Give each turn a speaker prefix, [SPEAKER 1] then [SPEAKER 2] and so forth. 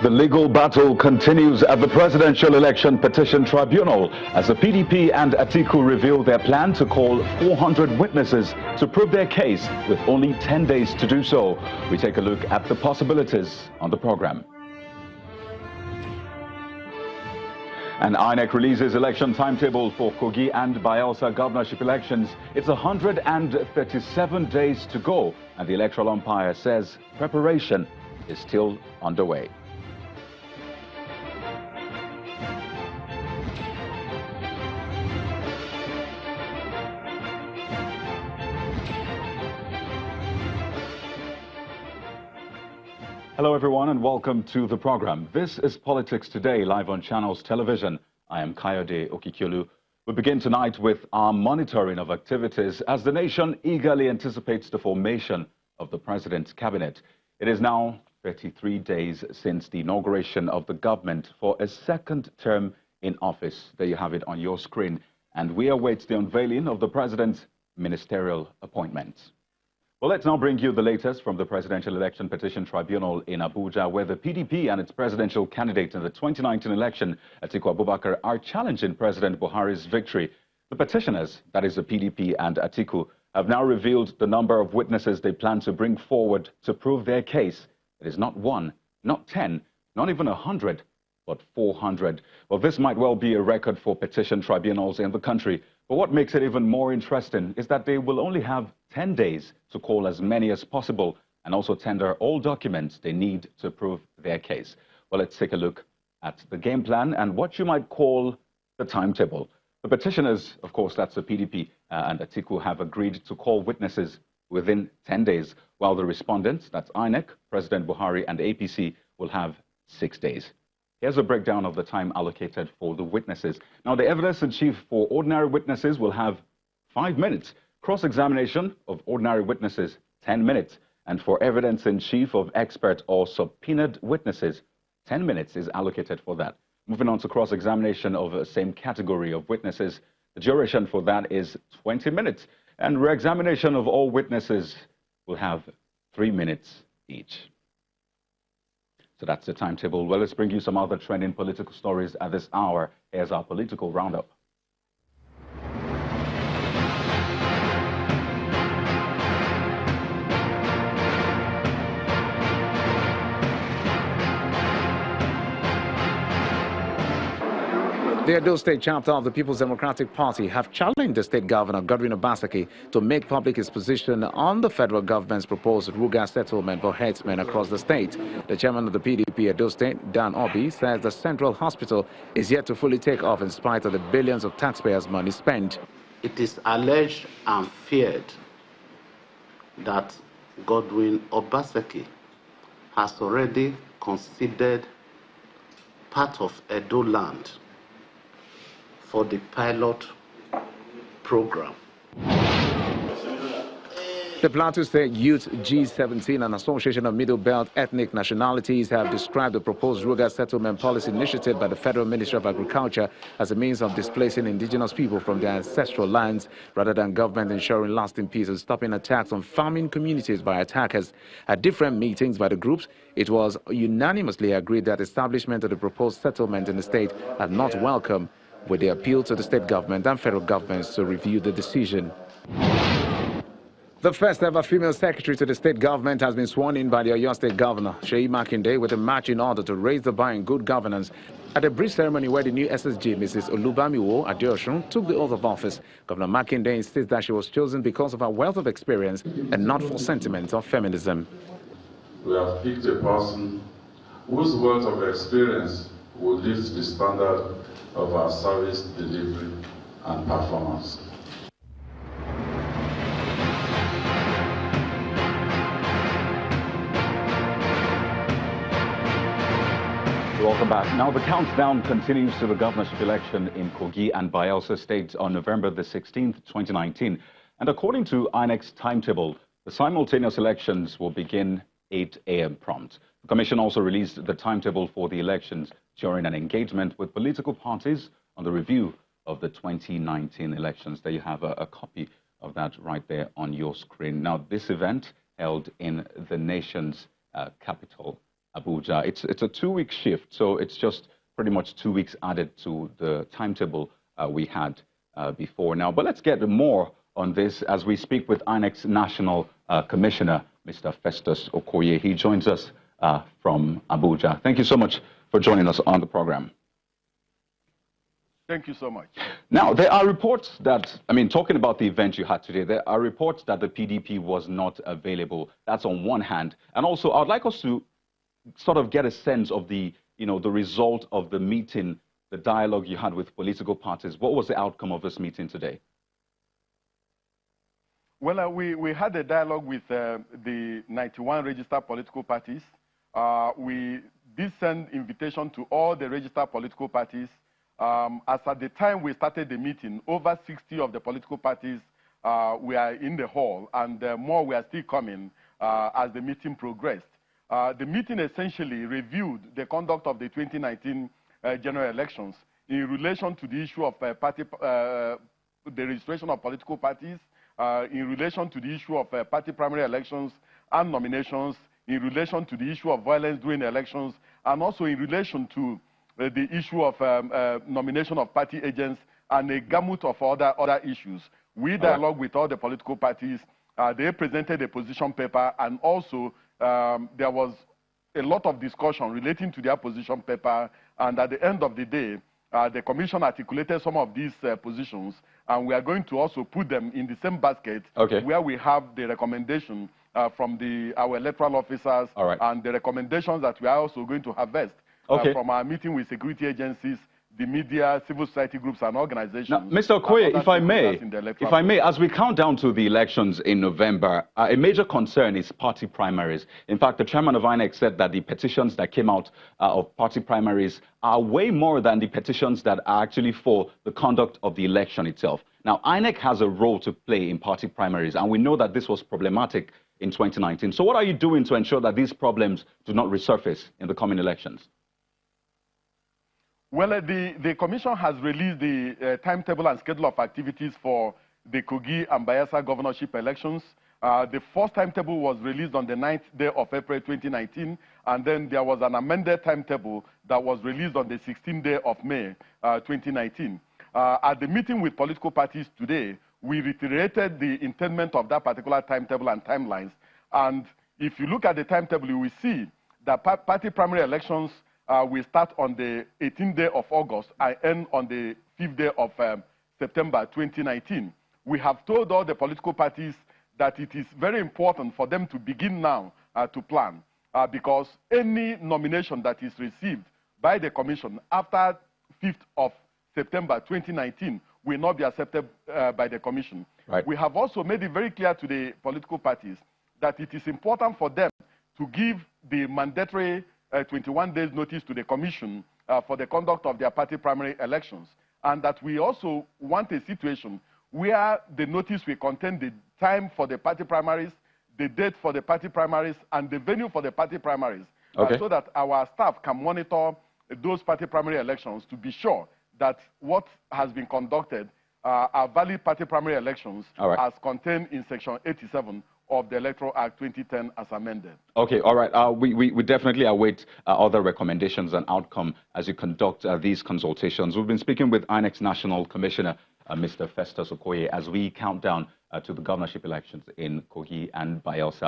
[SPEAKER 1] The legal battle continues at the Presidential Election Petition Tribunal as the PDP and Atiku reveal their plan to call 400 witnesses to prove their case with only 10 days to do so. We take a look at the possibilities on the program. And INEC releases election timetable for Kogi and Bayelsa governorship elections. It's 137 days to go, and the electoral umpire says preparation is still underway. Hello everyone and welcome to the program. This is Politics Today, live on Channels Television. I am Kayode Okikiolu. We begin tonight with our monitoring of activities as the nation eagerly anticipates the formation of the President's cabinet. It is now 33 days since the inauguration of the government for a second term in office. There you have it on your screen. And we await the unveiling of the President's ministerial appointments. Well, let's now bring you the latest from the Presidential Election Petition Tribunal in Abuja, where the PDP and its presidential candidate in the 2019 election, Atiku Abubakar, are challenging President Buhari's victory. The petitioners, that is the PDP and Atiku, have now revealed the number of witnesses they plan to bring forward to prove their case. It is not 1, not 10, not even 100, but 400. Well, this might well be a record for petition tribunals in the country. But what makes it even more interesting is that they will only have 10 days to call as many as possible and also tender all documents they need to prove their case. Well, let's take a look at the game plan and what you might call the timetable. The petitioners, of course, that's the PDP and Atiku, have agreed to call witnesses within 10 days, while the respondents, that's INEC, President Buhari and APC, will have 6 days. Here's a breakdown of the time allocated for the witnesses. Now, the evidence-in-chief for ordinary witnesses will have 5 minutes. Cross-examination of ordinary witnesses, 10 minutes. And for evidence-in-chief of expert or subpoenaed witnesses, 10 minutes is allocated for that. Moving on to cross-examination of the same category of witnesses, the duration for that is 20 minutes. And re-examination of all witnesses will have 3 minutes each. So that's the timetable. Well, let's bring you some other trending political stories at this hour. Here's our political roundup.
[SPEAKER 2] The Edo State chapter of the People's Democratic Party have challenged the state governor, Godwin Obaseki, to make public his position on the federal government's proposed Ruga settlement for herdsmen across the state. The chairman of the PDP Edo State, Dan Obi, says the central hospital is yet to fully take off in spite of the billions of taxpayers' money spent.
[SPEAKER 3] It is alleged and feared that Godwin Obaseki has already considered part of Edo land for the pilot program.
[SPEAKER 2] The Plateau State Youth G17 and Association of Middle Belt Ethnic Nationalities have described the proposed Ruga settlement policy initiative by the Federal Ministry of Agriculture as a means of displacing indigenous people from their ancestral lands rather than government ensuring lasting peace and stopping attacks on farming communities by attackers. At different meetings by the groups, it was unanimously agreed that establishment of the proposed settlement in the state are not welcome, with the appeal to the state government and federal governments to review the decision. The first ever female secretary to the state government has been sworn in by the Oyo State Governor, Seyi Makinde, with a march in order to raise the bar in good governance. At a brief ceremony where the new SSG, Mrs. Olubamiwo Adeosun, took the oath of office, Governor Makinde insists that she was chosen because of her wealth of experience and not for sentiments of feminism.
[SPEAKER 4] We have picked a person whose wealth of experience will lift the standard of our service delivery and performance.
[SPEAKER 1] Welcome back. Now, the countdown continues to the governorship election in Kogi and Bayelsa states on November the 16th, 2019. And according to INEC's timetable, the simultaneous elections will begin 8 a.m. prompt. The Commission also released the timetable for the elections during an engagement with political parties on the review of the 2019 elections. There you have a copy of that right there on your screen. Now, this event held in the nation's capital, Abuja. It's a 2-week shift, so it's just pretty much 2 weeks added to the timetable we had before now. But let's get more on this as we speak with INEC's National Commissioner, Mr. Festus Okoye. He joins us from Abuja. Thank you so much for joining us on the program.
[SPEAKER 5] Thank you so much.
[SPEAKER 1] Now, there are reports that, talking about the event you had today, there are reports that the PDP was not available. That's on one hand. And also, I'd like us to sort of get a sense of the result of the meeting, the dialogue you had with political parties. What was the outcome of this meeting today?
[SPEAKER 5] Well, we had a dialogue with the 91 registered political parties. We did send invitation to all the registered political parties. As at the time we started the meeting, over 60 of the political parties were in the hall, and more were still coming as the meeting progressed. The meeting essentially reviewed the conduct of the 2019 general elections in relation to the issue of the registration of political parties, in relation to the issue of party primary elections and nominations, in relation to the issue of violence during elections, and also in relation to the issue of nomination of party agents and a gamut of other issues. We dialogued with all the political parties. They presented a position paper, and also there was a lot of discussion relating to their position paper. And at the end of the day, the Commission articulated some of these positions, and we are going to also put them in the same basket where we have the recommendation from our electoral officers and the recommendations that we are also going to harvest from our meeting with security agencies, the media, civil society groups, and organizations. Now,
[SPEAKER 1] Mr. Okoye, if I may, as we count down to the elections in November, a major concern is party primaries. In fact, the chairman of INEC said that the petitions that came out of party primaries are way more than the petitions that are actually for the conduct of the election itself. Now, INEC has a role to play in party primaries, and we know that this was problematic in 2019. So what are you doing to ensure that these problems do not resurface in the coming elections?
[SPEAKER 5] Well, the Commission has released the timetable and schedule of activities for the Kogi and Bayelsa governorship elections. The first timetable was released on the 9th day of April 2019, and then there was an amended timetable that was released on the 16th day of May 2019. At the meeting with political parties today, we reiterated the intendment of that particular timetable and timelines. And if you look at the timetable, you will see that party primary elections will start on the 18th day of August and end on the 5th day of September 2019. We have told all the political parties that it is very important for them to begin now to plan, because any nomination that is received by the Commission after 5th of September 2019 will not be accepted by the Commission. We have also made it very clear to the political parties that it is important for them to give the mandatory 21 days notice to the Commission for the conduct of their party primary elections, and that we also want a situation where the notice will contain the time for the party primaries, the date for the party primaries, and the venue for the party primaries, so that our staff can monitor those party primary elections to be sure that what has been conducted are valid party primary elections as contained in Section 87 of the Electoral Act 2010 as amended. Okay, all right.
[SPEAKER 1] We definitely await other recommendations and outcome as you conduct these consultations. We've been speaking with INEC's National Commissioner, Mr. Festus Okoye, as we count down to the governorship elections in Kogi and Bayelsa.